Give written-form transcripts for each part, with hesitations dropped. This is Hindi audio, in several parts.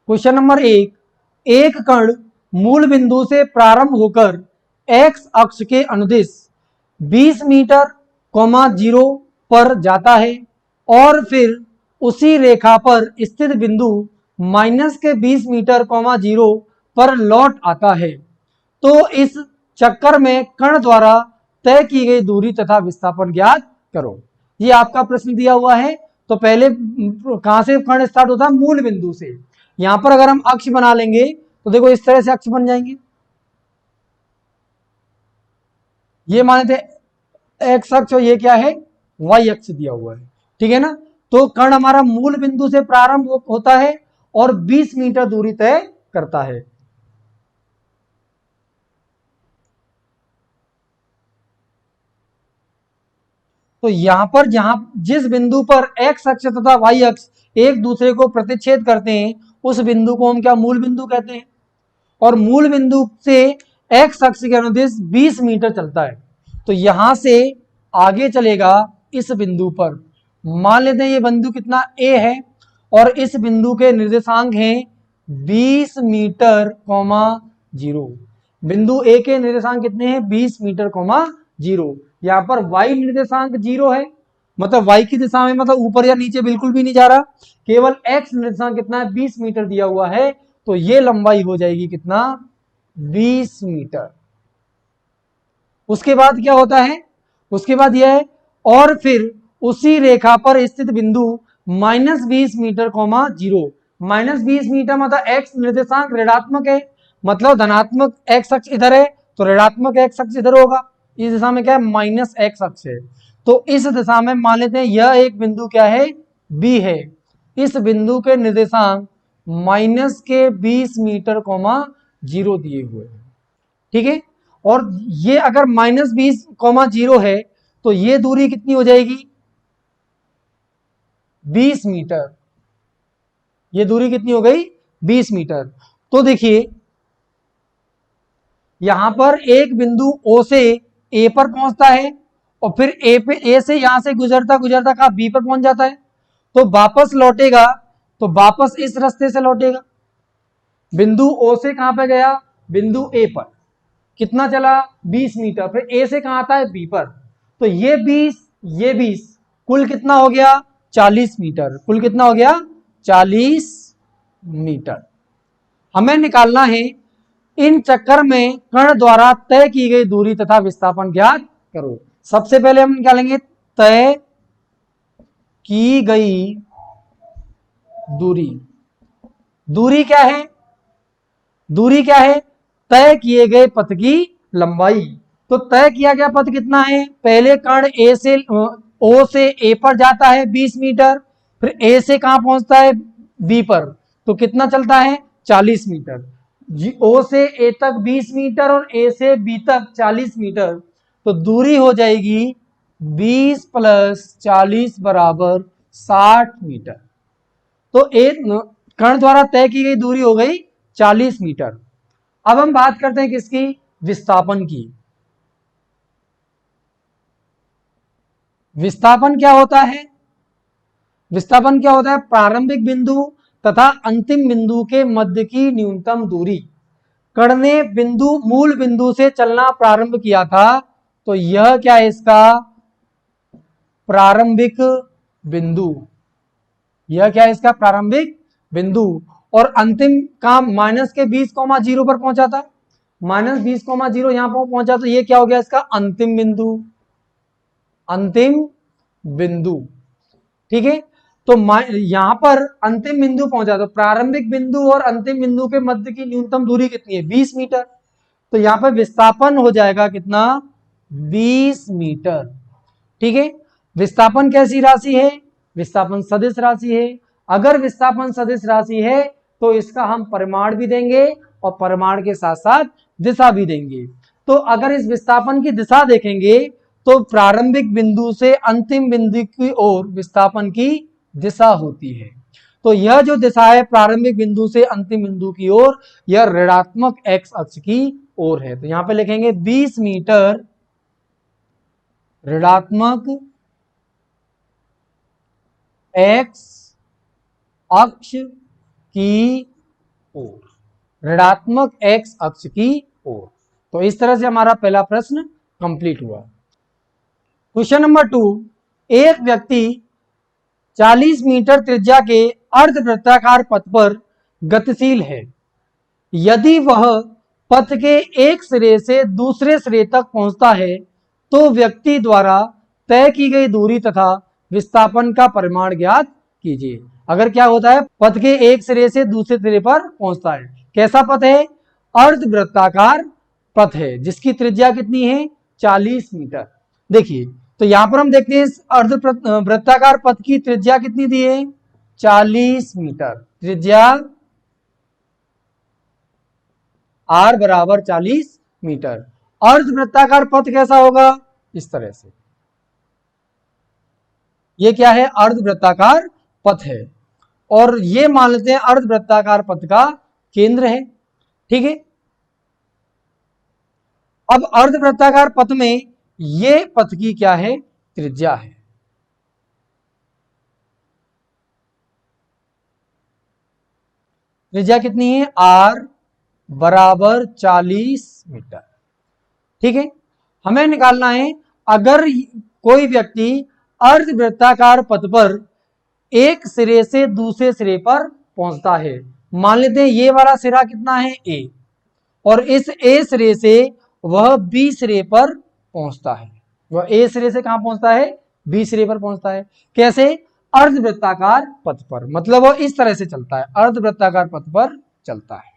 क्वेश्चन नंबर 1, एक कण मूल बिंदु से प्रारंभ होकर एक्स अक्ष के अनुदिश 20 मीटर, 0 पर जाता है और फिर उसी रेखा पर स्थित बिंदु माइनस के 20 मीटर, 0 पर लौट आता है। तो इस चक्कर में कण द्वारा तय की गई दूरी तथा विस्थापन ज्ञात करो। ये आपका प्रश्न दिया हुआ है। तो पहले कहां से कण स्टार्ट होता है? मूल बिंदु से। यहां पर अगर हम अक्ष बना लेंगे तो देखो इस तरह से अक्ष बन जाएंगे। ये माने थे एक्स अक्ष और ये क्या है? वाई अक्ष दिया हुआ है। ठीक है ना। तो कण हमारा मूल बिंदु से प्रारंभ होता है और 20 मीटर दूरी तय करता है। तो यहां पर जिस बिंदु पर एक्स अक्ष तथा वाई अक्ष एक दूसरे को प्रतिच्छेद करते हैं उस बिंदु को हम क्या मूल बिंदु कहते हैं। और मूल बिंदु से एक्स अक्ष के अनुदिश 20 मीटर चलता है। तो यहां से आगे चलेगा इस बिंदु पर। मान लेते हैं ये बिंदु कितना ए है और इस बिंदु के निर्देशांक हैं 20 मीटर, 0। बिंदु ए के निर्देशांक कितने हैं? 20 मीटर, 0। यहां पर y निर्देशांक 0 है, मतलब y की दिशा में, मतलब ऊपर या नीचे बिल्कुल भी नहीं जा रहा। केवल x निर्देशांक कितना है? 20 मीटर दिया हुआ है। तो ये लंबाई हो जाएगी कितना? 20 मीटर। उसके बाद क्या होता है? उसके बाद यह है और फिर उसी रेखा पर स्थित बिंदु -20 मीटर, 0। -20 मीटर मतलब एक्स निर्देशांक ऋणात्मक है, मतलब धनात्मक एक्स अक्ष इधर है तो ऋणात्मक एक्स अक्ष इधर होगा। इस दिशा में क्या है? माइनस एक्स अक्ष है। तो इस दिशा में मान लेते हैं यह एक बिंदु क्या है? बी है। इस बिंदु के निर्देशांक माइनस के 20 मीटर, 0 दिए हुए हैं। ठीक है। और ये अगर -20, 0 है तो ये दूरी कितनी हो जाएगी? 20 मीटर। ये दूरी कितनी हो गई? 20 मीटर। तो देखिए यहां पर एक बिंदु ओ से ए पर पहुंचता है और फिर ए से यहां से गुजरता गुजरता कहा बी पर पहुंच जाता है। तो वापस लौटेगा तो वापस इस रास्ते से लौटेगा। बिंदु ओ से कहां पे गया? बिंदु ए पर। कितना चला? 20 मीटर। फिर ए से कहां आता है? बी पर। तो ये 20, ये 20, कुल कितना हो गया? 40 मीटर। कुल कितना हो गया? 40 मीटर। हमें निकालना है इन चक्कर में कण द्वारा तय की गई दूरी तथा विस्थापन ज्ञात करो। सबसे पहले हम निकालेंगे तय की गई दूरी। दूरी क्या है? दूरी क्या है? तय किए गए पथ की लंबाई। तो तय किया गया पथ कितना है? पहले कण ए से ओ से ए पर जाता है 20 मीटर, फिर ए से कहां पहुंचता है? बी पर। तो कितना चलता है? 40 मीटर। ओ से ए तक 20 मीटर और ए से बी तक 40 मीटर। तो दूरी हो जाएगी 20 + 40 बराबर 60 मीटर। तो एक कण द्वारा तय की गई दूरी हो गई 40 मीटर। अब हम बात करते हैं किसकी? विस्थापन की। विस्थापन क्या होता है? विस्थापन क्या होता है? प्रारंभिक बिंदु तथा अंतिम बिंदु के मध्य की न्यूनतम दूरी। कण ने मूल बिंदु से चलना प्रारंभ किया था तो यह क्या है? इसका प्रारंभिक बिंदु। यह क्या है? इसका प्रारंभिक बिंदु। और अंतिम काम -20, 0 पर पहुंचा था। -20, 0 यहां पर पहुंचा तो ये क्या हो गया? इसका अंतिम बिंदु। अंतिम बिंदु। ठीक है। तो यहां पर अंतिम बिंदु पहुंचा तो प्रारंभिक बिंदु और अंतिम बिंदु के मध्य की न्यूनतम दूरी कितनी है? 20 मीटर। तो यहां पर विस्थापन हो जाएगा कितना? 20 मीटर। ठीक है। विस्थापन कैसी राशि है? विस्थापन सदिश राशि है। अगर विस्थापन सदिश राशि है तो इसका हम परिमाण भी देंगे और परिमाण के साथ साथ दिशा भी देंगे। तो अगर इस विस्थापन की दिशा देखेंगे तो प्रारंभिक बिंदु से अंतिम बिंदु की ओर विस्थापन की दिशा होती है। तो यह जो दिशा है प्रारंभिक बिंदु से अंतिम बिंदु की ओर, यह ऋणात्मक एक्स अक्ष की ओर है। तो यहां पे लिखेंगे 20 मीटर ऋणात्मक एक्स अक्ष की ओर, ऋणात्मक x अक्ष की ओर। तो इस तरह से हमारा पहला प्रश्न कंप्लीट हुआ। क्वेश्चन नंबर 2, एक व्यक्ति 40 मीटर त्रिज्या के अर्धवृत्ताकार पथ पर गतिशील है। यदि वह पथ के एक सिरे से दूसरे सिरे तक पहुंचता है तो व्यक्ति द्वारा तय की गई दूरी तथा विस्थापन का परिमाण ज्ञात कीजिए। अगर क्या होता है, पथ के एक सिरे से दूसरे सिरे पर पहुंचता है, कैसा पथ है, अर्धवृत्ताकार पथ है जिसकी त्रिज्या कितनी है, 40 मीटर। देखिए तो यहां पर हम देखते हैं अर्धवृत्ताकार पथ की त्रिज्या कितनी दी है, 40 मीटर। त्रिज्या r बराबर 40 मीटर। अर्धवृत्ताकार पथ कैसा होगा, इस तरह से। ये क्या है, अर्धवृत्ताकार पथ है और ये मान लेते हैं अर्धवृत्ताकार पथ का केंद्र है। ठीक है, अब अर्धवृत्ताकार पथ में ये पथ की क्या है, त्रिज्या है। त्रिज्या कितनी है, r बराबर 40 मीटर। ठीक है, हमें निकालना है अगर कोई व्यक्ति अर्धवृत्ताकार पथ पर एक सिरे से दूसरे सिरे पर पहुंचता है। मान लेते हैं ये वाला सिरा कितना है, a, और इस a सिरे से वह b सिरे पर पहुंचता है। वह a सिरे से कहां पहुंचता है, b सिरे पर पहुंचता है। कैसे, अर्धवृत्ताकार पथ पर, मतलब वह इस तरह से चलता है, अर्धवृत्ताकार पथ पर चलता है।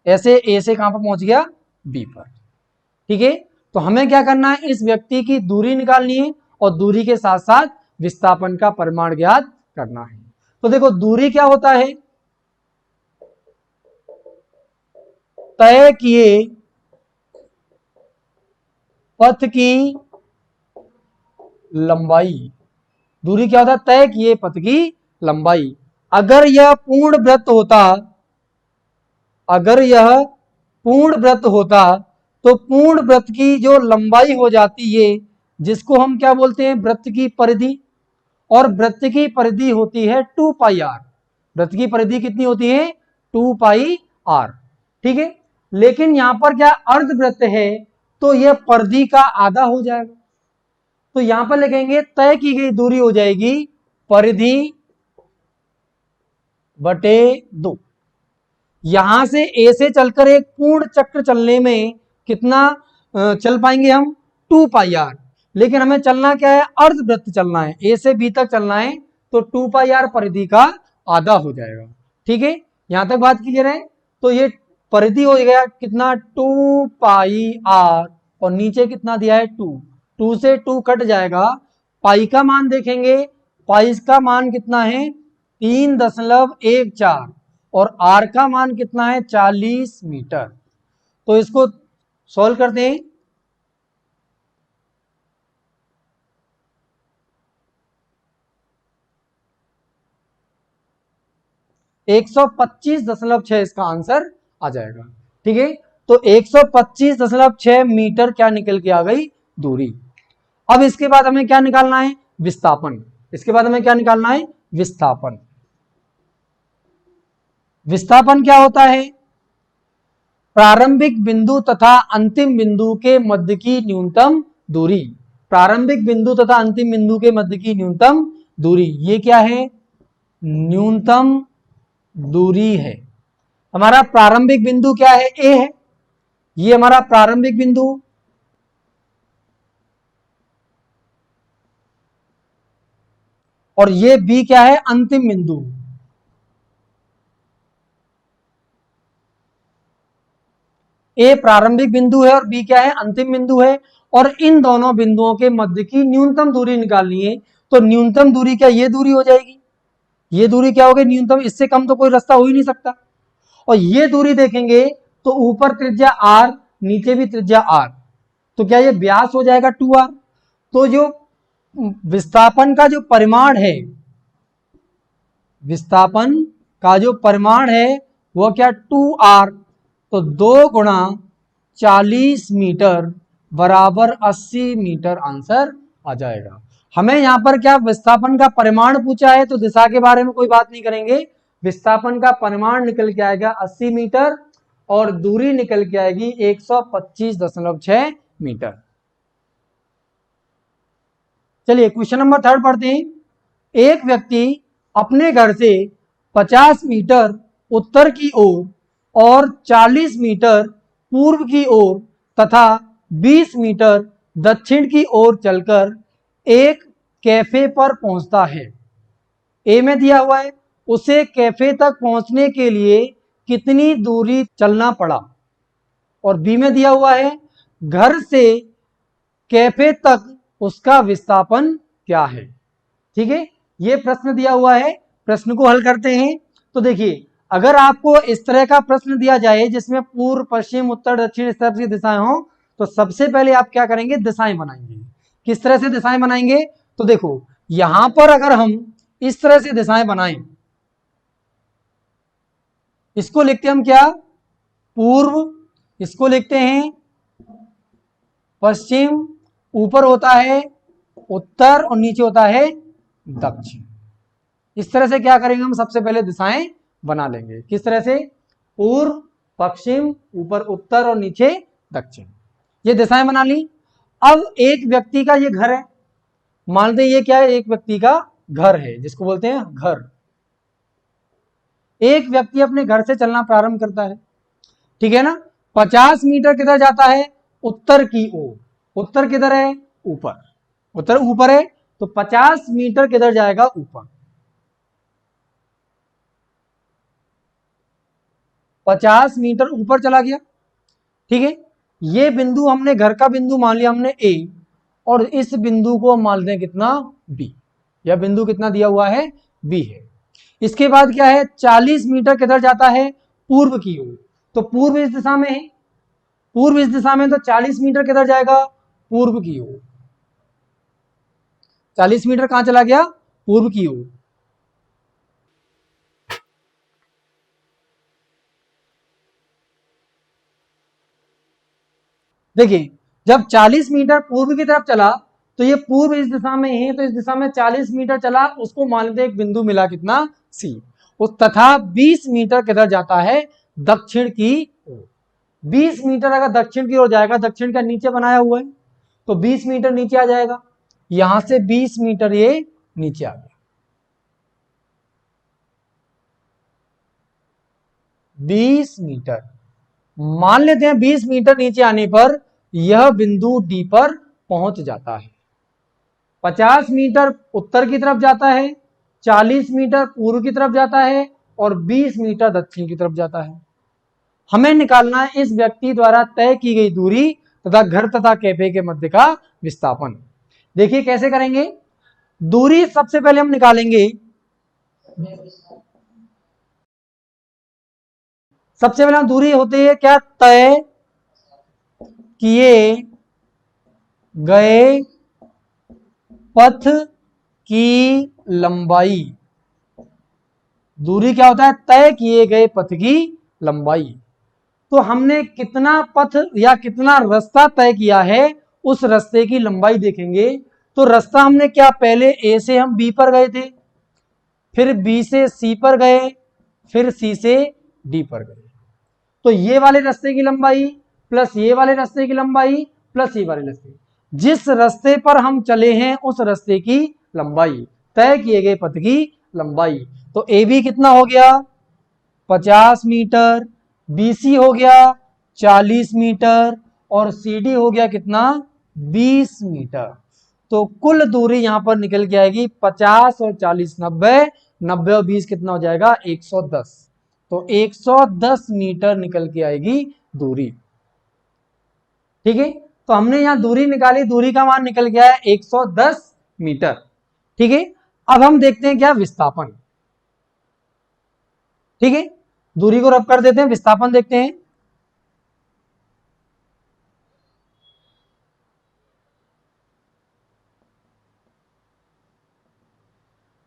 ऐसे a से कहां पर पहुंच गया, b पर। ठीक है, तो हमें क्या करना है, इस व्यक्ति की दूरी निकालनी है और दूरी के साथ साथ विस्थापन का परिमाण ज्ञात करना है। तो देखो दूरी क्या होता है, तय किए पथ की लंबाई। दूरी क्या होता है, तय किए पथ की लंबाई। अगर यह पूर्ण वृत्त होता, अगर यह पूर्ण वृत्त होता तो पूर्ण वृत्त की जो लंबाई हो जाती है, जिसको हम क्या बोलते हैं, वृत्त की परिधि, और वृत्त की परिधि होती है 2 पाई आर। वृत्त की परिधि कितनी होती है, 2 पाई आर। ठीक है, लेकिन यहां पर क्या अर्धवृत्त है तो यह परिधि का आधा हो जाएगा। तो यहां पर लिखेंगे तय की गई दूरी हो जाएगी परिधि बटे 2। यहां से ए से चलकर एक पूर्ण चक्र चलने में कितना चल पाएंगे हम, 2 पाई आर। लेकिन हमें चलना क्या है, अर्धवृत्त चलना है, ए से बी तक चलना है, तो 2 पाई आर परिधि का आधा हो जाएगा। ठीक है, यहां तक बात क्लियर है। तो ये परिधि हो गया कितना, 2 पाई आर, और नीचे कितना दिया है, 2। 2 से 2 कट जाएगा, पाई का मान देखेंगे, पाई का मान कितना है, 3.14, और आर का मान कितना है, 40 मीटर। तो इसको सॉल्व करते हैं। एक 125.6 इसका आंसर आ जाएगा। ठीक है, तो 125.6 मीटर क्या निकल के आ गई, दूरी। अब इसके बाद हमें क्या निकालना है, विस्थापन। इसके बाद हमें क्या निकालना है, विस्थापन। विस्थापन क्या होता है, प्रारंभिक बिंदु तथा अंतिम बिंदु के मध्य की न्यूनतम दूरी। प्रारंभिक बिंदु तथा अंतिम बिंदु के मध्य की न्यूनतम दूरी, ये क्या है, न्यूनतम दूरी है। हमारा प्रारंभिक बिंदु क्या है, ए है, ये हमारा प्रारंभिक बिंदु, और ये बी क्या है, अंतिम बिंदु। ए प्रारंभिक बिंदु है और बी क्या है, अंतिम बिंदु है, और इन दोनों बिंदुओं के मध्य की न्यूनतम दूरी निकालनी है। तो न्यूनतम दूरी क्या, ये दूरी हो जाएगी, ये दूरी क्या होगी, न्यूनतम, इससे कम तो कोई रास्ता हो ही नहीं सकता। और ये दूरी देखेंगे तो ऊपर त्रिज्या r, नीचे भी त्रिज्या r, तो क्या ये व्यास हो जाएगा 2r। तो जो विस्थापन का जो परिमाण है, विस्थापन का जो परिमाण है वो क्या, 2r, तो 2 गुणा 40 मीटर बराबर 80 मीटर आंसर आ जाएगा। हमें यहां पर क्या विस्थापन का परिमाण पूछा है, तो दिशा के बारे में कोई बात नहीं करेंगे, विस्थापन का परिमाण निकल के आएगा 80 मीटर और दूरी निकल के आएगी 125.6 मीटर। चलिए क्वेश्चन नंबर 3 पढ़ते हैं। एक व्यक्ति अपने घर से 50 मीटर उत्तर की ओर और 40 मीटर पूर्व की ओर तथा 20 मीटर दक्षिण की ओर चलकर एक कैफे पर पहुंचता है। ए में दिया हुआ है उसे कैफे तक पहुंचने के लिए कितनी दूरी चलना पड़ा, और बी में दिया हुआ है घर से कैफे तक उसका विस्थापन क्या है। ठीक है, ये प्रश्न दिया हुआ है, प्रश्न को हल करते हैं। तो देखिए, अगर आपको इस तरह का प्रश्न दिया जाए जिसमें पूर्व पश्चिम उत्तर दक्षिण इस तरह की दिशाएं हो, तो सबसे पहले आप क्या करेंगे, दिशाएं बनाएंगे। किस तरह से दिशाएं बनाएंगे, तो देखो यहां पर अगर हम इस तरह से दिशाएं बनाएं, इसको लिखते हैं हम क्या, पूर्व, इसको लिखते हैं पश्चिम, ऊपर होता है उत्तर और नीचे होता है दक्षिण। इस तरह से क्या करेंगे, हम सबसे पहले दिशाएं बना लेंगे। किस तरह से, पूर्व पश्चिम, ऊपर उत्तर और नीचे दक्षिण, ये दिशाएं बना ली। अब एक व्यक्ति का ये घर है, मानते हैं ये क्या है, एक व्यक्ति का घर है जिसको बोलते हैं घर। एक व्यक्ति अपने घर से चलना प्रारंभ करता है, ठीक है ना। 50 मीटर किधर जाता है, उत्तर की ओर। उत्तर किधर है, ऊपर, उत्तर ऊपर है, तो 50 मीटर किधर जाएगा, ऊपर। 50 मीटर ऊपर चला गया, ठीक है। ये बिंदु हमने घर का बिंदु मान लिया हमने ए, और इस बिंदु को हम मान लेते हैं कितना, बी। यह बिंदु कितना दिया हुआ है, बी है। इसके बाद क्या है, 40 मीटर किधर जाता है, पूर्व की ओर। तो पूर्व इस दिशा में है, पूर्व इस दिशा में, तो 40 मीटर किधर जाएगा, पूर्व की ओर। 40 मीटर कहां चला गया, पूर्व की ओर। देखिए, जब 40 मीटर पूर्व की तरफ चला, तो ये पूर्व इस दिशा में है, तो इस दिशा में 40 मीटर चला, उसको मान लेते एक बिंदु मिला कितना, सी। उस तथा 20 मीटर किधर जाता है, दक्षिण की ओर। 20 मीटर अगर दक्षिण की ओर जाएगा, दक्षिण का नीचे बनाया हुआ है, तो 20 मीटर नीचे आ जाएगा, यहां से 20 मीटर ये नीचे आ गया। 20 मीटर मान लेते हैं, 20 मीटर नीचे आने पर यह बिंदु डी पर पहुंच जाता है। 50 मीटर उत्तर की तरफ जाता है, 40 मीटर पूर्व की तरफ जाता है और 20 मीटर दक्षिण की तरफ जाता है। हमें निकालना है इस व्यक्ति द्वारा तय की गई दूरी तथा घर तथा कैफे के मध्य का विस्थापन। देखिए कैसे करेंगे, दूरी सबसे पहले हम निकालेंगे। सबसे पहले दूरी होती है क्या, तय किए गए पथ की लंबाई। दूरी क्या होता है, तय किए गए पथ की लंबाई। तो हमने कितना पथ या कितना रास्ता तय किया है, उस रास्ते की लंबाई देखेंगे। तो रास्ता हमने क्या, पहले ए से हम बी पर गए थे, फिर बी से सी पर गए, फिर सी से डी पर गए। तो ये वाले रास्ते की लंबाई प्लस ये वाले रास्ते की लंबाई प्लस ये वाले रास्ते, जिस रास्ते पर हम चले हैं उस रास्ते की लंबाई, तय किए गए पथ की लंबाई। तो ए बी कितना हो गया, 50 मीटर, BC हो गया 40 मीटर और CD हो गया कितना, 20 मीटर। तो कुल दूरी यहां पर निकल के आएगी 50 और 40 90, 90 और 20 कितना हो जाएगा, 110। तो 110 मीटर निकल के आएगी दूरी। ठीक है, तो हमने यहां दूरी निकाली, दूरी का मान निकल गया है 110 मीटर। ठीक है, अब हम देखते हैं क्या, विस्थापन। ठीक है, दूरी को रब कर देते हैं, विस्थापन देखते हैं।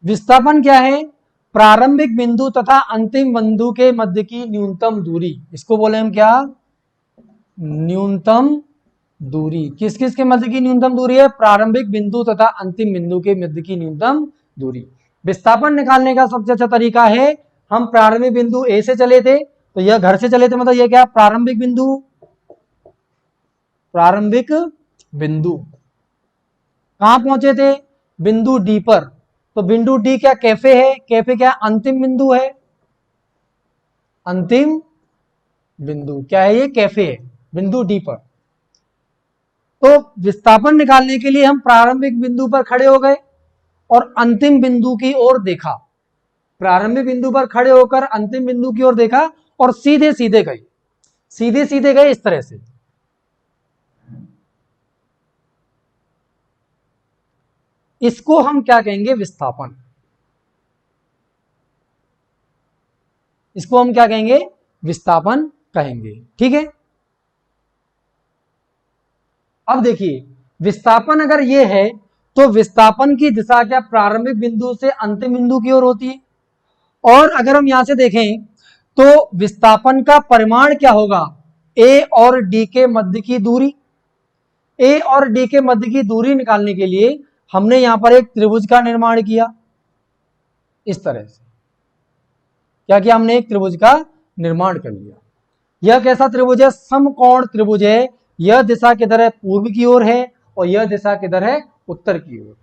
विस्थापन क्या है, प्रारंभिक बिंदु तथा अंतिम बिंदु के मध्य की न्यूनतम दूरी, इसको बोले हम क्या, न्यूनतम दूरी। किस किस के मध्य की न्यूनतम दूरी है, प्रारंभिक बिंदु तथा अंतिम बिंदु के मध्य की न्यूनतम दूरी। विस्थापन निकालने का सबसे अच्छा तरीका है, हम प्रारंभिक बिंदु ए से चले थे, तो यह घर से चले थे, मतलब यह क्या, प्रारंभिक बिंदु, प्रारंभिक बिंदु कहां पहुंचे थे, बिंदु डी पर। तो बिंदु डी क्या कैफे है, कैफे क्या अंतिम बिंदु है, अंतिम बिंदु क्या है, ये कैफे है बिंदु डी पर। तो विस्थापन निकालने के लिए हम प्रारंभिक बिंदु पर खड़े हो गए और अंतिम बिंदु की ओर देखा, प्रारंभिक बिंदु पर खड़े होकर अंतिम बिंदु की ओर देखा और सीधे सीधे गए, सीधे सीधे गए इस तरह से। इसको हम क्या कहेंगे, विस्थापन। इसको हम क्या कहेंगे, विस्थापन कहेंगे। ठीक है, अब देखिए विस्थापन अगर ये है तो विस्थापन की दिशा क्या प्रारंभिक बिंदु से अंतिम बिंदु की ओर होती है। और अगर हम यहां से देखें तो विस्थापन का परिमाण क्या होगा, ए और डी के मध्य की दूरी। ए और डी के मध्य की दूरी निकालने के लिए हमने यहां पर एक त्रिभुज का निर्माण किया, इस तरह से क्या किया हमने, एक त्रिभुज का निर्माण कर लिया। यह कैसा त्रिभुज है, समकोण त्रिभुज है। यह दिशा किधर है, पूर्व की ओर है, और यह दिशा किधर है, उत्तर की ओर।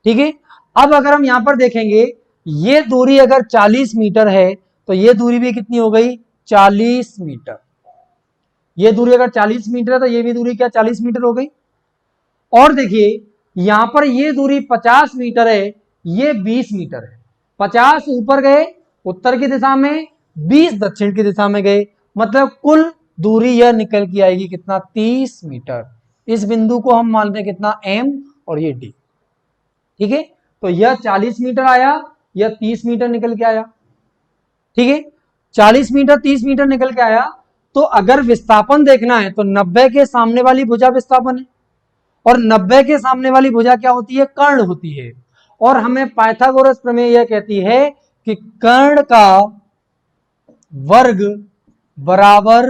ठीक है, अब अगर हम यहां पर देखेंगे ये दूरी अगर 40 मीटर है तो ये दूरी भी कितनी हो गई, 40 मीटर। ये दूरी अगर 40 मीटर है तो ये भी दूरी क्या 40 मीटर हो गई। और देखिए यहां पर ये दूरी 50 मीटर है, ये 20 मीटर है। 50 ऊपर गए उत्तर की दिशा में, 20 दक्षिण की दिशा में गए, मतलब कुल दूरी यह निकल के आएगी कितना, 30 मीटर। इस बिंदु को हम मानते हैं कितना, एम, और ये डी। ठीक है, तो यह 40 मीटर आया, यह 30 मीटर निकल के आया। ठीक है, 40 मीटर 30 मीटर निकल के आया। तो अगर विस्थापन देखना है तो 90 के सामने वाली भुजा विस्थापन है, और 90 के सामने वाली भुजा क्या होती है, कर्ण होती है। और हमें पाइथागोरस प्रमेय यह कहती है कि कर्ण का वर्ग बराबर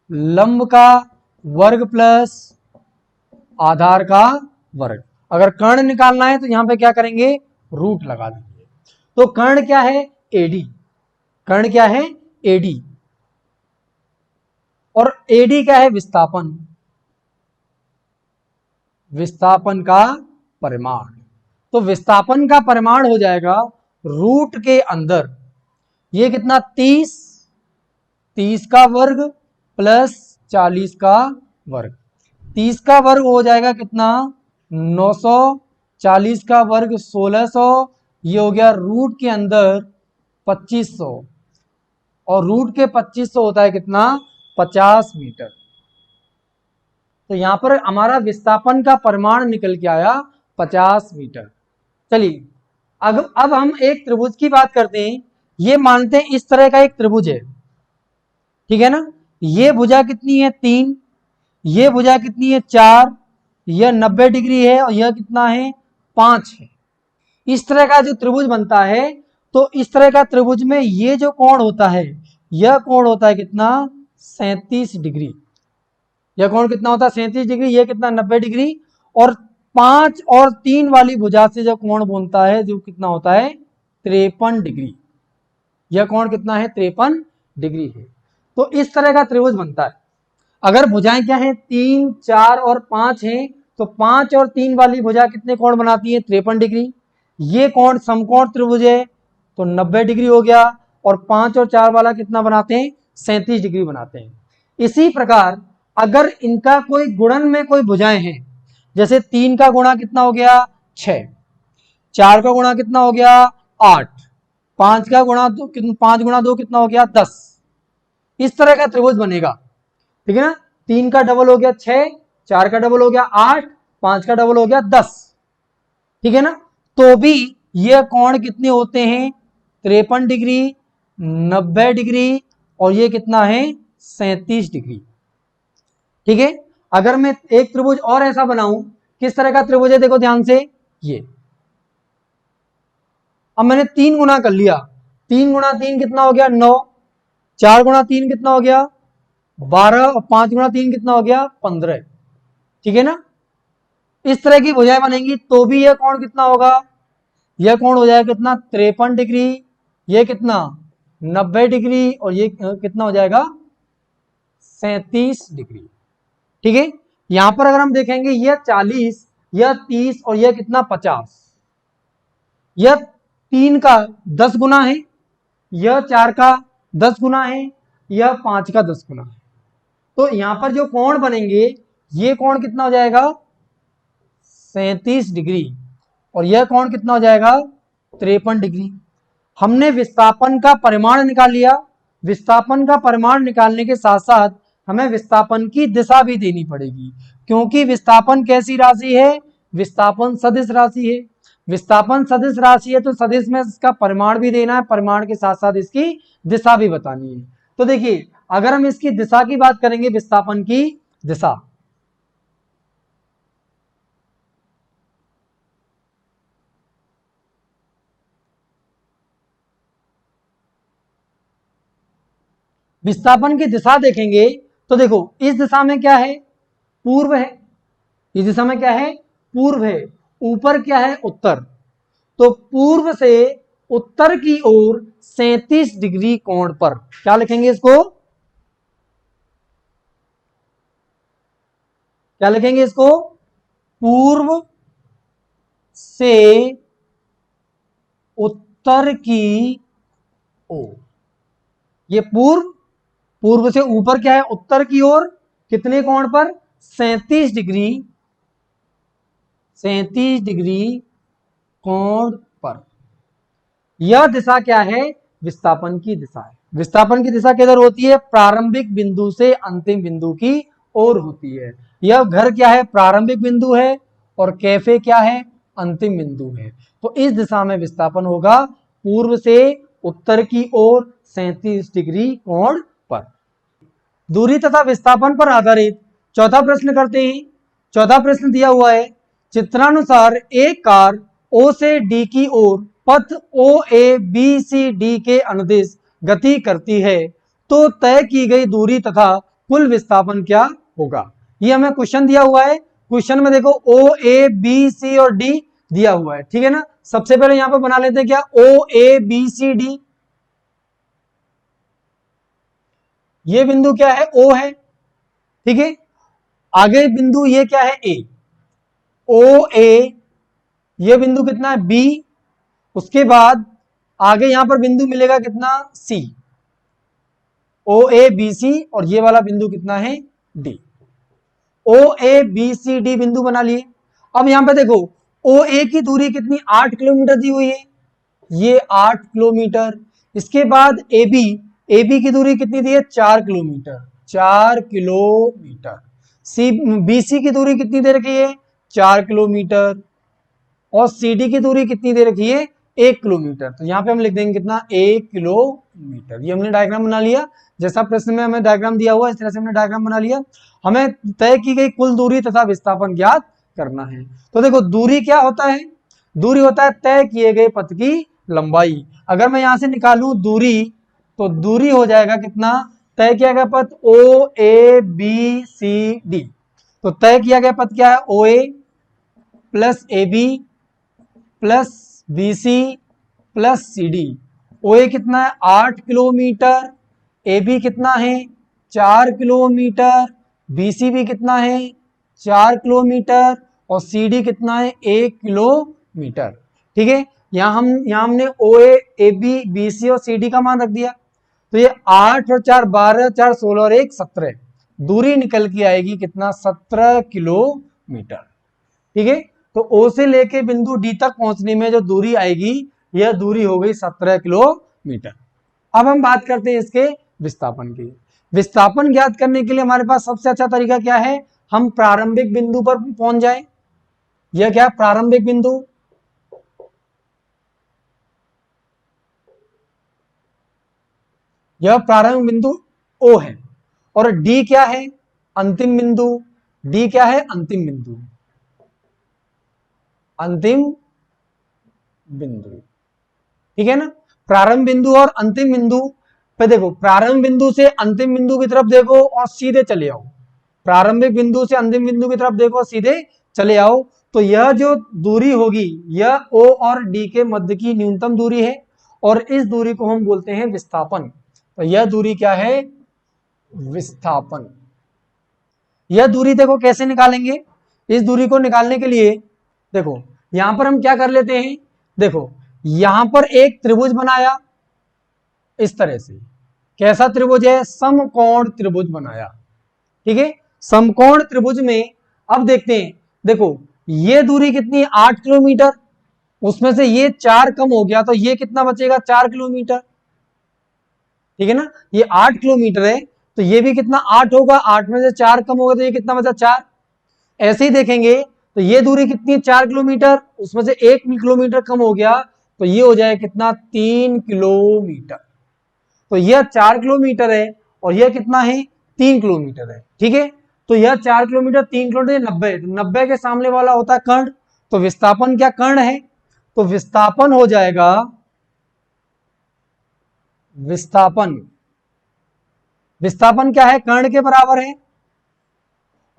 लंब का वर्ग प्लस आधार का वर्ग। अगर कर्ण निकालना है तो यहां पे क्या करेंगे, रूट लगा देंगे। तो कर्ण क्या है, एडी। कर्ण क्या है, एडी। और एडी क्या है, विस्थापन, विस्थापन का परिमाण। तो विस्थापन का परिमाण हो जाएगा रूट के अंदर ये कितना, 30 का वर्ग प्लस 40 का वर्ग। 30 का वर्ग हो जाएगा कितना, 900, 40 का वर्ग 1600, ये हो गया रूट के अंदर 2500, और रूट के 2500 होता है कितना, 50 मीटर। तो यहां पर हमारा विस्थापन का परिमाण निकल के आया 50 मीटर। चलिए अब हम एक त्रिभुज की बात करते हैं। ये मानते हैं इस तरह का एक त्रिभुज है, ठीक है ना। ये भुजा कितनी है, 3, ये भुजा कितनी है, 4, यह 90 डिग्री है, और यह कितना है, 5 है। इस तरह का जो त्रिभुज बनता है, तो इस तरह का त्रिभुज में ये जो कोण होता है, यह कोण होता है कितना, 37 डिग्री। यह कोण कितना होता है, 37 डिग्री। यह कितना, 90 डिग्री। और 5 और 3 वाली भुजा से जो कोण बनता है, जो कितना होता है, 53 डिग्री। यह कोण कितना है, 53 डिग्री है। तो इस तरह का त्रिभुज बनता है। अगर भुजाएं क्या है, 3, 4 और 5 हैं, तो 5 और 3 वाली भुजा कितने कोण बनाती है, 53 डिग्री। ये कोण समकोण त्रिभुज है, तो 90 डिग्री हो गया। और 5 और 4 वाला कितना बनाते हैं, 37 डिग्री बनाते हैं। इसी प्रकार अगर इनका कोई गुणन में कोई भुजाएं हैं, जैसे 3 का गुणा कितना हो गया, 6, 4 का गुणा कितना हो गया, 8, 5 का गुणा 5 गुणा 2 कितना हो गया, 10। इस तरह का त्रिभुज बनेगा, ठीक है ना। 3 का डबल हो गया 6, 4 का डबल हो गया 8, 5 का डबल हो गया 10, ठीक है ना। तो भी ये कोण कितने होते हैं, 53 डिग्री, 90 डिग्री, और ये कितना है, 37 डिग्री, ठीक है। अगर मैं एक त्रिभुज और ऐसा बनाऊं, किस तरह का त्रिभुज है, देखो ध्यान से। ये अब मैंने 3 गुना कर लिया, 3 गुणा 3 कितना हो गया, 9, 4 गुणा 3 कितना हो गया, 12, और 5 गुणा 3 कितना हो गया, 15, ठीक है ना। इस तरह की भुजाएं बनेंगी तो भी यह कोण कितना होगा, यह कोण हो जाएगा कितना, 53 डिग्री। यह कितना, 90 डिग्री और ये कितना हो जाएगा 37 डिग्री। ठीक है, यहां पर अगर हम देखेंगे यह 40, यह 30 और यह कितना 50, यह 3 का 10 गुना है, यह 4 का 10 गुना है, यह 5 का 10 गुना है। तो यहां पर जो कोण बनेंगे ये कोण कितना हो जाएगा 37 डिग्री और यह कोण कितना हो जाएगा 53 डिग्री। हमने विस्थापन का परिमाण निकाल लिया। विस्थापन का परिमाण निकालने के साथ साथ हमें विस्थापन की दिशा भी देनी पड़ेगी, क्योंकि विस्थापन कैसी राशि है, विस्थापन सदिश राशि है। विस्थापन सदिश राशि है तो सदिश में इसका परिमाण भी देना है, परिमाण के साथ साथ इसकी दिशा भी बतानी है। तो देखिए अगर हम इसकी दिशा की बात करेंगे, विस्थापन की दिशा, विस्थापन की दिशा देखेंगे तो देखो इस दिशा में क्या है पूर्व है, इस दिशा में क्या है पूर्व है, ऊपर क्या है उत्तर। तो पूर्व से उत्तर की ओर 37 डिग्री कोण पर क्या लिखेंगे, इसको क्या लिखेंगे, इसको पूर्व से उत्तर की ओर। ये पूर्व से ऊपर क्या है उत्तर की ओर, कितने कोण पर 37 डिग्री, 37 डिग्री कोण पर। यह दिशा क्या है विस्थापन की दिशा है। विस्थापन की दिशा किधर होती है, प्रारंभिक बिंदु से अंतिम बिंदु की ओर होती है। यह घर क्या है प्रारंभिक बिंदु है और कैफे क्या है अंतिम बिंदु है। तो इस दिशा में विस्थापन होगा पूर्व से उत्तर की ओर 37 डिग्री कोण पर। दूरी तथा विस्थापन पर आधारित चौथा प्रश्न करते हैं। चौथा प्रश्न दिया हुआ है, चित्रानुसार एक कार ओ से डी की ओर पथ ओ ए बी सी डी के अनुदिश गति करती है, तो तय की गई दूरी तथा कुल विस्थापन क्या होगा। ये हमें क्वेश्चन दिया हुआ है। क्वेश्चन में देखो ओ ए बी सी और डी दिया हुआ है, ठीक है ना। सबसे पहले यहां पर बना लेते हैं क्या ओ ए बी सी डी, ये बिंदु क्या है ओ है, ठीक है। आगे बिंदु ये क्या है ए, ओ ए, ये बिंदु कितना है बी, उसके बाद आगे यहां पर बिंदु मिलेगा कितना सी, ओ ए बी सी और ये वाला बिंदु कितना है D. O A B C D बिंदु बना लिए। अब यहां पे देखो ओ ए की दूरी कितनी 8 किलोमीटर दी हुई है, ये 8 किलोमीटर। इसके बाद ए बी की दूरी कितनी दी है 4 kilometre, 4 kilometre. C B C की दूरी कितनी दे रखी है 4 किलोमीटर और सी डी की दूरी कितनी दे रखी है 1 किलोमीटर। तो यहाँ पे हम लिख देंगे कितना 1 किलोमीटर। ये हमने डायग्राम बना लिया, जैसा प्रश्न में हमें डायग्राम दिया हुआ इस तरह से हमने डायग्राम बना लिया। हमें तय की गई कुल दूरी तथा विस्थापन ज्ञात करना है। तो देखो दूरी क्या होता है, दूरी होता है तय किए गए पथ की लंबाई। अगर मैं यहां से निकालूं दूरी तो दूरी हो जाएगा कितना, तय किया गया पथ ओ ए बी सी डी। तो तय किया गया पथ क्या है O A plus A B plus B C plus C D. O A कितना है 8 किलोमीटर, ए बी कितना है 4 किलोमीटर, बी सी भी कितना है 4 किलोमीटर और सी डी कितना है 1 किलोमीटर, ठीक है। यहाँ हमने ओ ए बी बी सी और सी डी का मान रख दिया। तो ये 8 और 4 12, 4 16 और 1 17, दूरी निकल के आएगी कितना 17 किलोमीटर, ठीक है। तो ओ से लेके बिंदु डी तक पहुंचने में जो दूरी आएगी यह दूरी हो गई 17 किलोमीटर। अब हम बात करते हैं इसके विस्थापन की। विस्थापन ज्ञात करने के लिए हमारे पास सबसे अच्छा तरीका क्या है, हम प्रारंभिक बिंदु पर पहुंच जाएं। यह क्या प्रारंभिक बिंदु, यह प्रारंभिक बिंदु ओ है और डी क्या है अंतिम बिंदु, डी क्या है अंतिम बिंदु, अंतिम बिंदु, ठीक है ना। प्रारंभ बिंदु और अंतिम बिंदु पे देखो, प्रारंभ बिंदु से अंतिम बिंदु की तरफ देखो और सीधे चले आओ, प्रारंभिक बिंदु से अंतिम बिंदु की तरफ देखो सीधे चले आओ। तो यह जो दूरी होगी यह ओ और डी के मध्य की न्यूनतम दूरी है और इस दूरी को हम बोलते हैं विस्थापन। तो यह दूरी क्या है? विस्थापन। यह दूरी देखो कैसे निकालेंगे। इस दूरी को निकालने के लिए देखो यहां पर हम क्या कर लेते हैं, देखो यहां पर एक त्रिभुज बनाया इस तरह से। कैसा त्रिभुज है? समकोण त्रिभुज बनाया। ठीक है, समकोण त्रिभुज में अब देखते हैं, देखो ये दूरी कितनी है? 8 किलोमीटर। उसमें से ये 4 कम हो गया तो ये कितना बचेगा? 4 किलोमीटर। ठीक है ना, ये 8 किलोमीटर है तो ये भी कितना? 8 होगा। 8 में से 4 कम होगा तो ये कितना बचा? 4। ऐसे ही देखेंगे तो ये दूरी कितनी है? 4 किलोमीटर। उसमें से 1 किलोमीटर कम हो गया तो ये हो जाए कितना? 3 किलोमीटर। तो यह 4 किलोमीटर है और यह कितना है? 3 किलोमीटर है। ठीक है, तो यह 4 किलोमीटर 3 किलोमीटर 90। 90 के सामने वाला होता है कर्ण। तो विस्थापन क्या कर्ण है? तो विस्थापन हो जाएगा, विस्थापन, विस्थापन क्या है? कर्ण के बराबर है।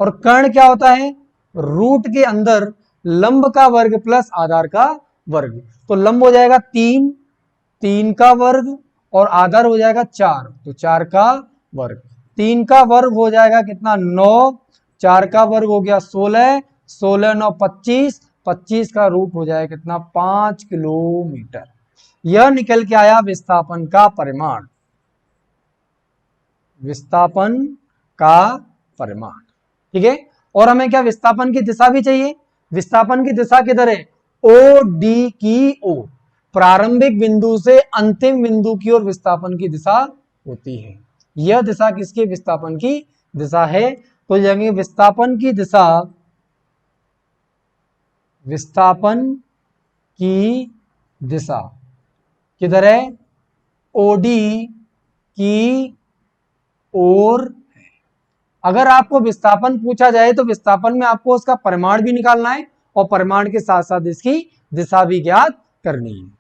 और कर्ण क्या होता है? रूट के अंदर लंब का वर्ग प्लस आधार का वर्ग। तो लंब हो जाएगा 3, 3 का वर्ग और आधार हो जाएगा 4, तो 4 का वर्ग। 3 का वर्ग हो जाएगा कितना? 9, 4 का वर्ग हो गया 16, 16 9 25, 25 का रूट हो जाएगा कितना? 5 किलोमीटर। यह निकल के आया विस्थापन का परिमाण, विस्थापन का परिमाण। ठीक है, और हमें क्या? विस्थापन की दिशा भी चाहिए। विस्थापन की दिशा किधर है? ओ डी की ओर, प्रारंभिक बिंदु से अंतिम बिंदु की ओर विस्थापन की दिशा होती है। यह दिशा किसकी? विस्थापन की दिशा है। तो जाएंगे विस्थापन की दिशा, विस्थापन की दिशा किधर है? ओडी की ओर। अगर आपको विस्थापन पूछा जाए तो विस्थापन में आपको उसका परिमाण भी निकालना है और परिमाण के साथ साथ इसकी दिशा भी ज्ञात करनी है।